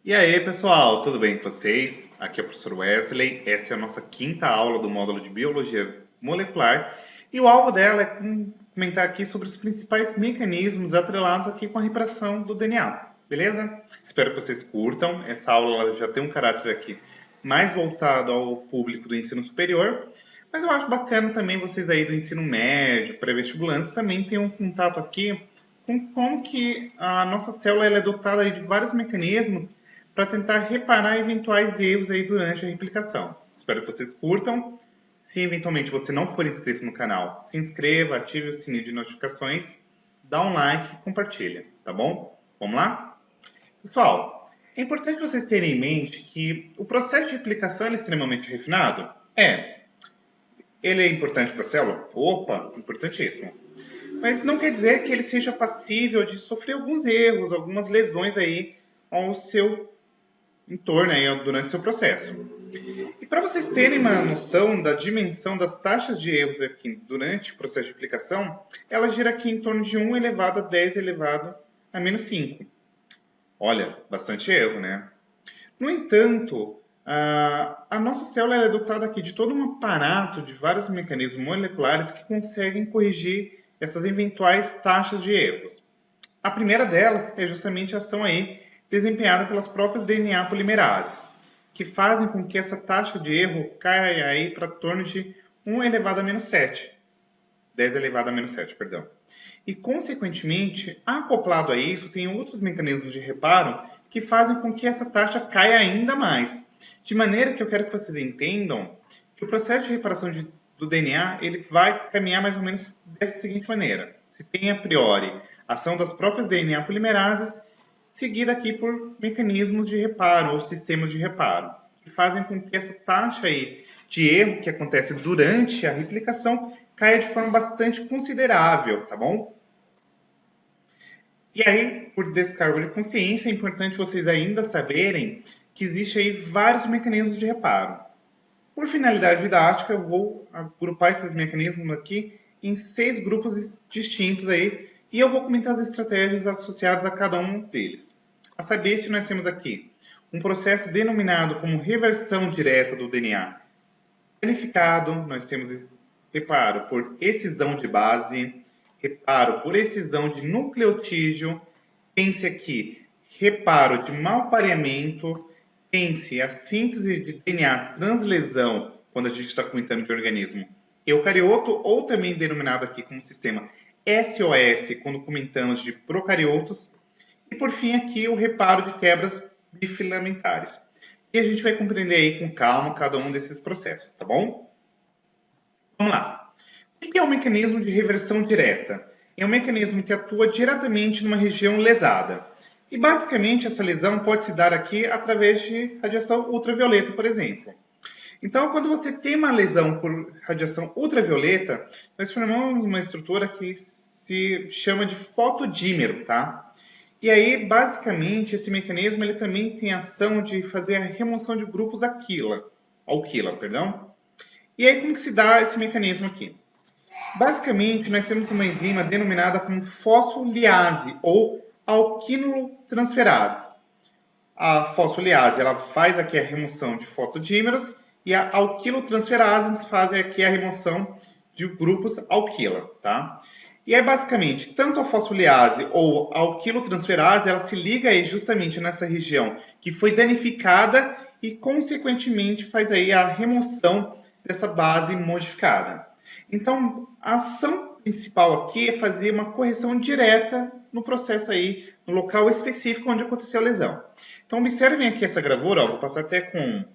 E aí, pessoal, tudo bem com vocês? Aqui é o professor Wesley. Essa é a nossa quinta aula do módulo de Biologia Molecular. E o alvo dela é comentar aqui sobre os principais mecanismos atrelados aqui com a repressão do DNA. Beleza? Espero que vocês curtam. Essa aula ela já tem um caráter aqui mais voltado ao público do ensino superior. Mas eu acho bacana também vocês aí do ensino médio, pré-vestibulantes, também tenham um contato aqui com como que a nossa célula ela é dotada aí de vários mecanismos para tentar reparar eventuais erros aí durante a replicação. Espero que vocês curtam. Se eventualmente você não for inscrito no canal, se inscreva, ative o sininho de notificações, dá um like e compartilha, tá bom? Vamos lá? Pessoal, é importante vocês terem em mente que o processo de replicação é extremamente refinado? Ele é importante para a célula? Opa, importantíssimo. Mas não quer dizer que ele seja passível de sofrer alguns erros, algumas lesões aí ao seu entorno aí durante seu processo. E para vocês terem uma noção da dimensão das taxas de erros aqui durante o processo de aplicação, ela gira aqui em torno de 1 elevado a 10 elevado a menos 5. Olha, bastante erro, né? No entanto, a nossa célula é dotada aqui de todo um aparato de vários mecanismos moleculares que conseguem corrigir essas eventuais taxas de erros. A primeira delas é justamente a ação aí desempenhada pelas próprias DNA polimerases, que fazem com que essa taxa de erro caia aí para torno de 1 elevado a menos 7. 10 elevado a menos 7, perdão. E, consequentemente, acoplado a isso, tem outros mecanismos de reparo que fazem com que essa taxa caia ainda mais. De maneira que eu quero que vocês entendam que o processo de reparação do DNA ele vai caminhar mais ou menos dessa seguinte maneira. Você tem, a priori, a ação das próprias DNA polimerases, seguida aqui por mecanismos de reparo ou sistemas de reparo, que fazem com que essa taxa aí de erro que acontece durante a replicação caia de forma bastante considerável, tá bom? E aí, por descargo de consciência, é importante vocês ainda saberem que existe aí vários mecanismos de reparo. Por finalidade didática, eu vou agrupar esses mecanismos aqui em 6 grupos distintos aí, e eu vou comentar as estratégias associadas a cada um deles. A saber, se nós temos aqui um processo denominado como reversão direta do DNA planificado, nós temos reparo por excisão de base, reparo por excisão de nucleotídeo, tem-se aqui reparo de malpareamento, tem-se a síntese de DNA translesão, quando a gente está comentando de organismo eucarioto, ou também denominado aqui como sistema SOS, quando comentamos de procariotos, e por fim aqui o reparo de quebras bifilamentares. E a gente vai compreender aí com calma cada um desses processos, tá bom? Vamos lá. O que é o mecanismo de reversão direta? É um mecanismo que atua diretamente numa região lesada. E basicamente essa lesão pode se dar aqui através de radiação ultravioleta, por exemplo. Então, quando você tem uma lesão por radiação ultravioleta, nós formamos uma estrutura que se chama de fotodímero, tá? E aí, basicamente, esse mecanismo ele também tem a ação de fazer a remoção de grupos alquila, perdão. E aí, como que se dá esse mecanismo aqui? Basicamente, nós temos uma enzima denominada como fosfoliase ou alquinotransferase. A fosfoliase ela faz aqui a remoção de fotodímeros e a alquilotransferase faz aqui a remoção de grupos alquila, tá? E é basicamente, tanto a fosfoliase ou a alquilotransferase, ela se liga aí justamente nessa região que foi danificada e, consequentemente, faz aí a remoção dessa base modificada. Então, a ação principal aqui é fazer uma correção direta no processo aí, no local específico onde aconteceu a lesão. Então, observem aqui essa gravura, ó, vou passar até com o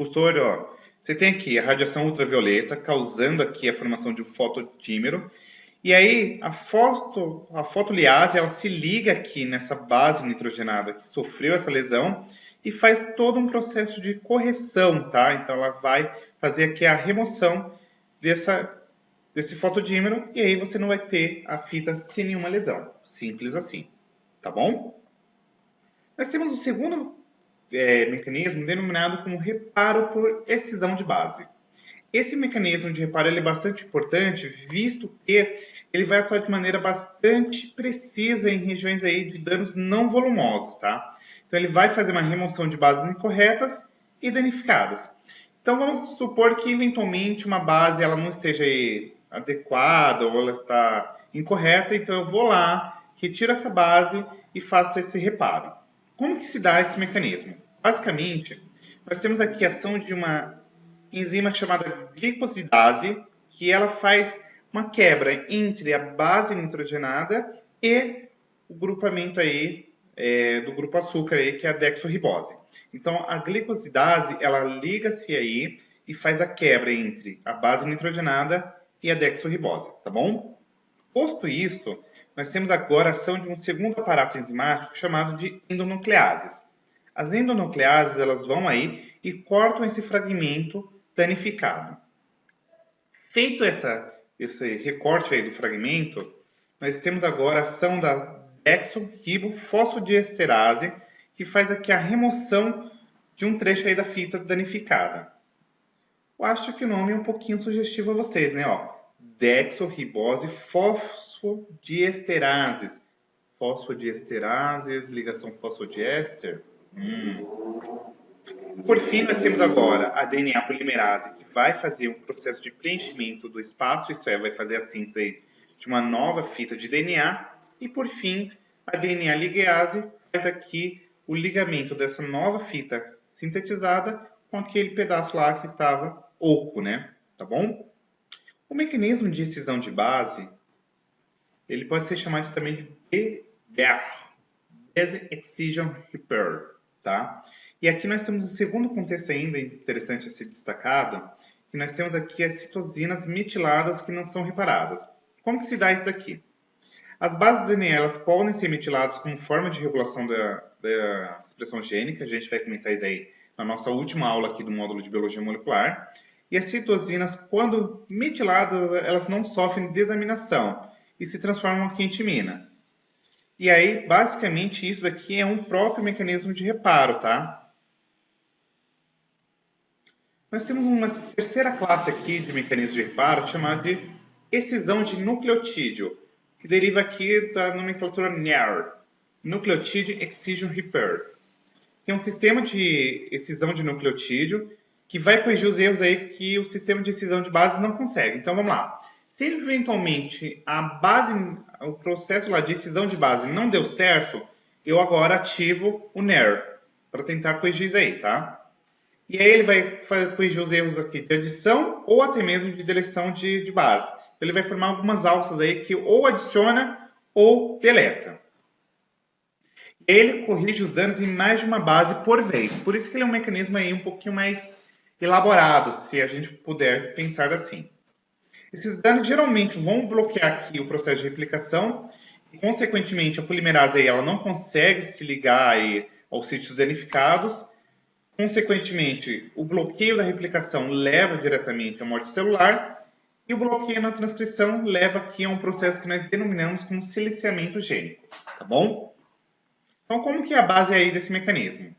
cursor, ó. Você tem aqui a radiação ultravioleta causando aqui a formação de um fotodímero. E aí, a fotoliase, ela se liga aqui nessa base nitrogenada que sofreu essa lesão e faz todo um processo de correção, tá? Então, ela vai fazer aqui a remoção desse fotodímero e aí você não vai ter a fita sem nenhuma lesão. Simples assim, tá bom? Nós temos um segundo mecanismo denominado como reparo por excisão de base. Esse mecanismo de reparo ele é bastante importante, visto que ele vai atuar de maneira bastante precisa em regiões aí de danos não volumosos, tá? Então, ele vai fazer uma remoção de bases incorretas e danificadas. Então, vamos supor que, eventualmente, uma base ela não esteja aí adequada ou ela está incorreta. Então, eu vou lá, retiro essa base e faço esse reparo. Como que se dá esse mecanismo? Basicamente, nós temos aqui a ação de uma enzima chamada glicosidase, que ela faz uma quebra entre a base nitrogenada e o grupamento aí do grupo açúcar aí, que é a dexorribose. Então, a glicosidase, ela liga-se aí e faz a quebra entre a base nitrogenada e a dexorribose, tá bom? Posto isto, nós temos agora a ação de um segundo aparato enzimático chamado de endonucleases. As endonucleases, elas vão aí e cortam esse fragmento danificado. Feito esse recorte aí do fragmento, nós temos agora a ação da dexorribofosfodiesterase, que faz aqui a remoção de um trecho aí da fita danificada. Eu acho que o nome é um pouquinho sugestivo a vocês, né? Ó, dexorribose fosfodiesterases. Fosfodiesterases, ligação fosfodiéster. Por fim, nós temos agora a DNA polimerase, que vai fazer um processo de preenchimento do espaço, isso é, vai fazer a síntese de uma nova fita de DNA. E por fim, a DNA ligase faz aqui o ligamento dessa nova fita sintetizada com aquele pedaço lá que estava oco, né? Tá bom? O mecanismo de excisão de base, ele pode ser chamado também de BER, Base Excision Repair, tá? E aqui nós temos um segundo contexto ainda interessante a ser destacado, que nós temos aqui as citosinas metiladas que não são reparadas. Como que se dá isso daqui? As bases do DNA elas podem ser metiladas como forma de regulação da expressão gênica, a gente vai comentar isso aí na nossa última aula aqui do módulo de biologia molecular. E as citosinas, quando metiladas, elas não sofrem desaminação e se transformam aqui em timina. E aí, basicamente, isso daqui é um próprio mecanismo de reparo, tá? Nós temos uma terceira classe aqui de mecanismo de reparo chamada de excisão de nucleotídeo, que deriva aqui da nomenclatura NER, Nucleotide Excision Repair. Tem um sistema de excisão de nucleotídeo que vai corrigir os erros aí que o sistema de excisão de bases não consegue. Então, vamos lá. Se eventualmente o processo lá de excisão de base não deu certo, eu agora ativo o NER para tentar corrigir isso aí, tá? E aí ele vai corrigir os erros aqui de adição ou até mesmo de deleção de base. Então, ele vai formar algumas alças aí que ou adiciona ou deleta. Ele corrige os danos em mais de uma base por vez. Por isso que ele é um mecanismo aí um pouquinho mais elaborado, se a gente puder pensar assim. Esses danos geralmente vão bloquear aqui o processo de replicação e, consequentemente, a polimerase aí, ela não consegue se ligar aí aos sítios danificados. Consequentemente, o bloqueio da replicação leva diretamente à morte celular e o bloqueio na transcrição leva aqui a um processo que nós denominamos como silenciamento gênico, tá bom? Então, como que é a base aí desse mecanismo?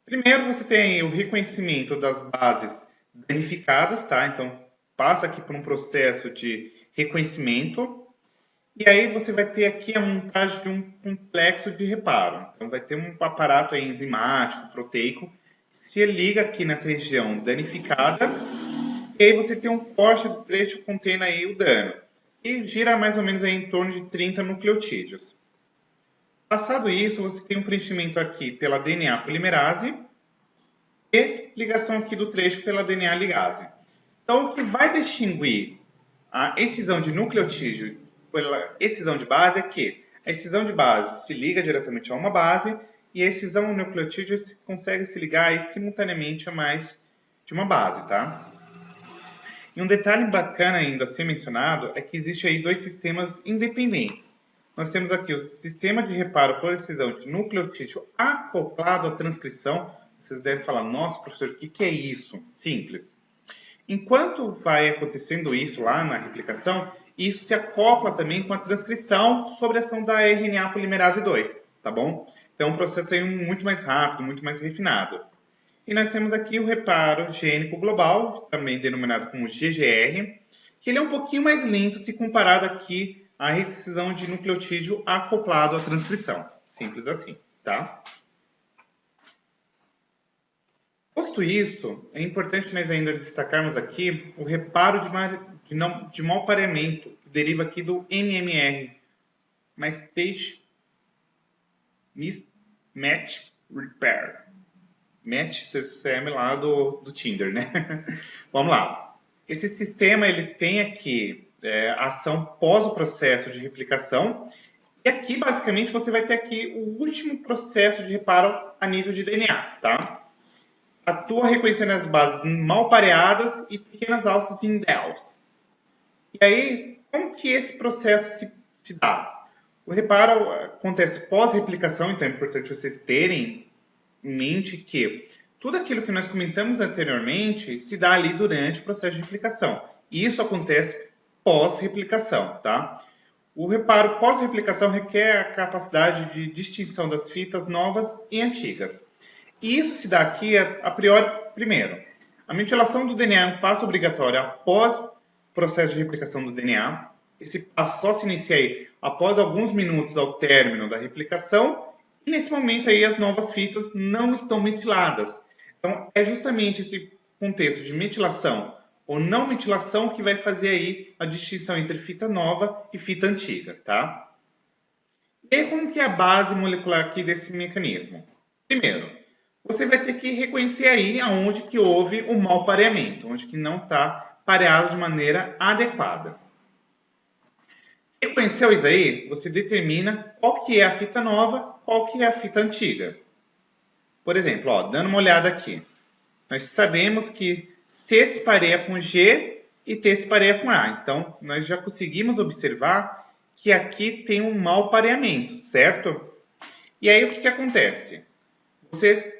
Primeiro, você tem o reconhecimento das bases danificadas, tá? Então, passa aqui por um processo de reconhecimento e aí você vai ter aqui a montagem de um complexo de reparo. Então, vai ter um aparato aí enzimático, proteico, que se liga aqui nessa região danificada e aí você tem um corte do trecho que contém aí o dano e gira mais ou menos aí em torno de 30 nucleotídeos. Passado isso, você tem um preenchimento aqui pela DNA polimerase e ligação aqui do trecho pela DNA ligase. Então, o que vai distinguir a excisão de nucleotídeo pela excisão de base é que a excisão de base se liga diretamente a uma base e a excisão nucleotídeo consegue se ligar aí simultaneamente a mais de uma base, tá? E um detalhe bacana ainda a ser mencionado é que existe aí dois sistemas independentes. Nós temos aqui o sistema de reparo por excisão de nucleotídeo acoplado à transcrição. Vocês devem falar, nossa, professor, o que é isso? Simples. Enquanto vai acontecendo isso lá na replicação, isso se acopla também com a transcrição sobre a ação da RNA polimerase 2, tá bom? Então é um processo aí muito mais rápido, muito mais refinado. E nós temos aqui o reparo gênico global, também denominado como GGR, que ele é um pouquinho mais lento se comparado aqui à excisão de nucleotídeo acoplado à transcrição. Simples assim, tá? Posto isto, é importante nós ainda destacarmos aqui o reparo de mau pareamento, que deriva aqui do MMR, Mismatch Repair. Match CCM lá do Tinder, né? Vamos lá. Esse sistema ele tem aqui ação pós o processo de replicação. E aqui, basicamente, você vai ter aqui o último processo de reparo a nível de DNA, tá? Atua reconhecendo as bases mal pareadas e pequenas alças de indels. E aí, como que esse processo se dá? O reparo acontece pós-replicação, então é importante vocês terem em mente que tudo aquilo que nós comentamos anteriormente se dá ali durante o processo de replicação. E isso acontece pós-replicação, tá? O reparo pós-replicação requer a capacidade de distinção das fitas novas e antigas. E isso se dá aqui a priori, primeiro. A metilação do DNA é um passo obrigatório após o processo de replicação do DNA. Esse passo só se inicia aí após alguns minutos ao término da replicação. E nesse momento aí as novas fitas não estão metiladas. Então é justamente esse contexto de metilação ou não metilação que vai fazer aí a distinção entre fita nova e fita antiga, tá? E aí como que é a base molecular aqui desse mecanismo? Primeiro, você vai ter que reconhecer aí aonde que houve o mau pareamento, onde que não está pareado de maneira adequada. Reconheceu isso aí, você determina qual que é a fita nova, qual que é a fita antiga. Por exemplo, ó, dando uma olhada aqui, nós sabemos que C se pareia com G e T se pareia com A. Então, nós já conseguimos observar que aqui tem um mau pareamento, certo? E aí, o que acontece? Você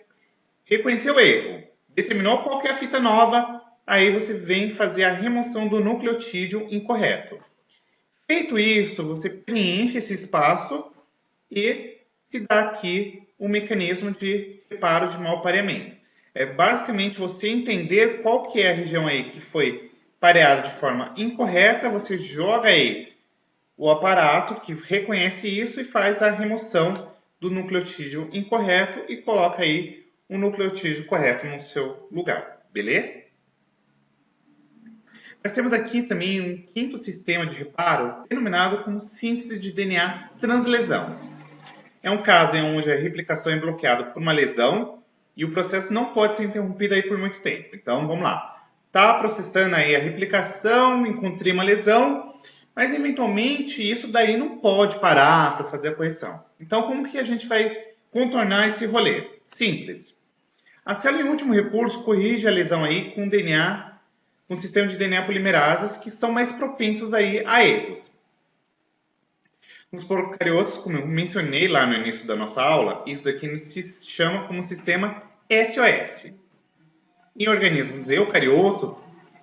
reconheceu o erro, determinou qual que é a fita nova, aí você vem fazer a remoção do nucleotídeo incorreto. Feito isso, você preenche esse espaço e se dá aqui o mecanismo de reparo de mau pareamento. É basicamente você entender qual que é a região aí que foi pareada de forma incorreta, você joga aí o aparato que reconhece isso e faz a remoção do nucleotídeo incorreto e coloca aí o nucleotídeo correto no seu lugar, beleza? Nós temos aqui também um quinto sistema de reparo, denominado como síntese de DNA translesão. É um caso em onde a replicação é bloqueada por uma lesão e o processo não pode ser interrompido aí por muito tempo. Então, vamos lá. Está processando aí a replicação, encontrei uma lesão, mas eventualmente isso daí não pode parar para fazer a correção. Então, como que a gente vai contornar esse rolê? Simples. A célula em último recurso corrige a lesão aí com DNA, com sistema de DNA polimerases que são mais propensos aí a erros. Nos procariotos, como eu mencionei lá no início da nossa aula, isso daqui se chama como sistema SOS. Em organismos eucariotos,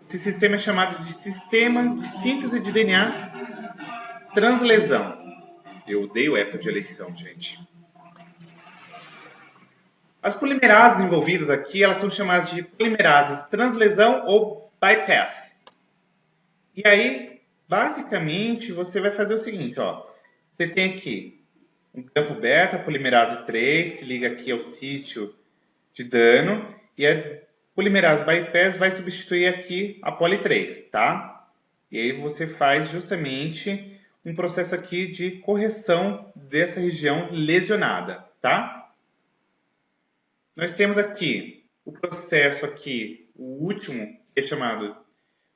esse sistema é chamado de sistema de síntese de DNA translesão. Eu odeio época de eleição, gente. As polimerases envolvidas aqui, elas são chamadas de polimerases translesão ou bypass. E aí, basicamente, você vai fazer o seguinte, ó. Você tem aqui um campo beta, polimerase 3, se liga aqui ao sítio de dano, e a polimerase bypass vai substituir aqui a poli 3, tá? E aí você faz justamente um processo aqui de correção dessa região lesionada, tá? Nós temos aqui o processo aqui, o último, que é chamado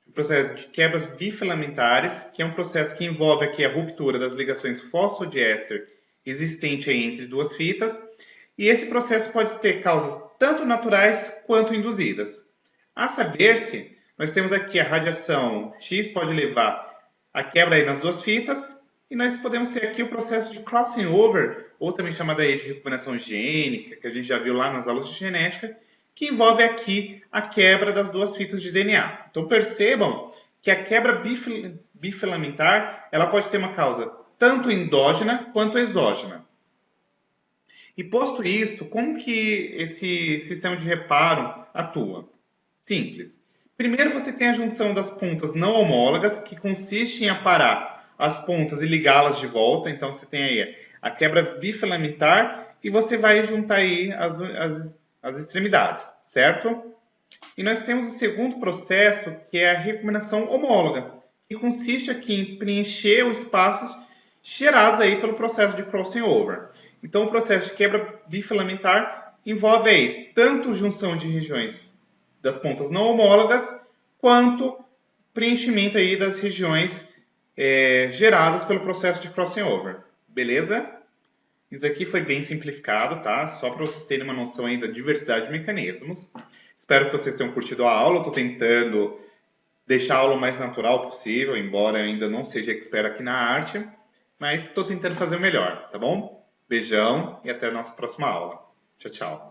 de processo de quebras bifilamentares, que é um processo que envolve aqui a ruptura das ligações fosfodiéster existente aí entre duas fitas, e esse processo pode ter causas tanto naturais quanto induzidas. A saber-se, nós temos aqui a radiação X pode levar à quebra aí nas duas fitas, e nós podemos ter aqui o processo de crossing over, ou também chamado aí de recombinação gênica, que a gente já viu lá nas aulas de genética, que envolve aqui a quebra das duas fitas de DNA. Então percebam que a quebra bifilamentar ela pode ter uma causa tanto endógena quanto exógena. E posto isto, como que esse sistema de reparo atua? Simples. Primeiro você tem a junção das pontas não homólogas, que consiste em aparar as pontas e ligá-las de volta. Então você tem aí a quebra bifilamentar e você vai juntar aí as as extremidades, certo? E nós temos o segundo processo, que é a recombinação homóloga, que consiste aqui em preencher os espaços gerados aí pelo processo de crossing over. Então, o processo de quebra bifilamentar envolve aí tanto junção de regiões das pontas não homólogas, quanto preenchimento aí das regiões geradas pelo processo de crossing over. Beleza? Isso aqui foi bem simplificado, tá? Só para vocês terem uma noção aí da diversidade de mecanismos. Espero que vocês tenham curtido a aula. Estou tentando deixar a aula o mais natural possível, embora eu ainda não seja expert aqui na arte, mas estou tentando fazer o melhor, tá bom? Beijão e até a nossa próxima aula. Tchau, tchau.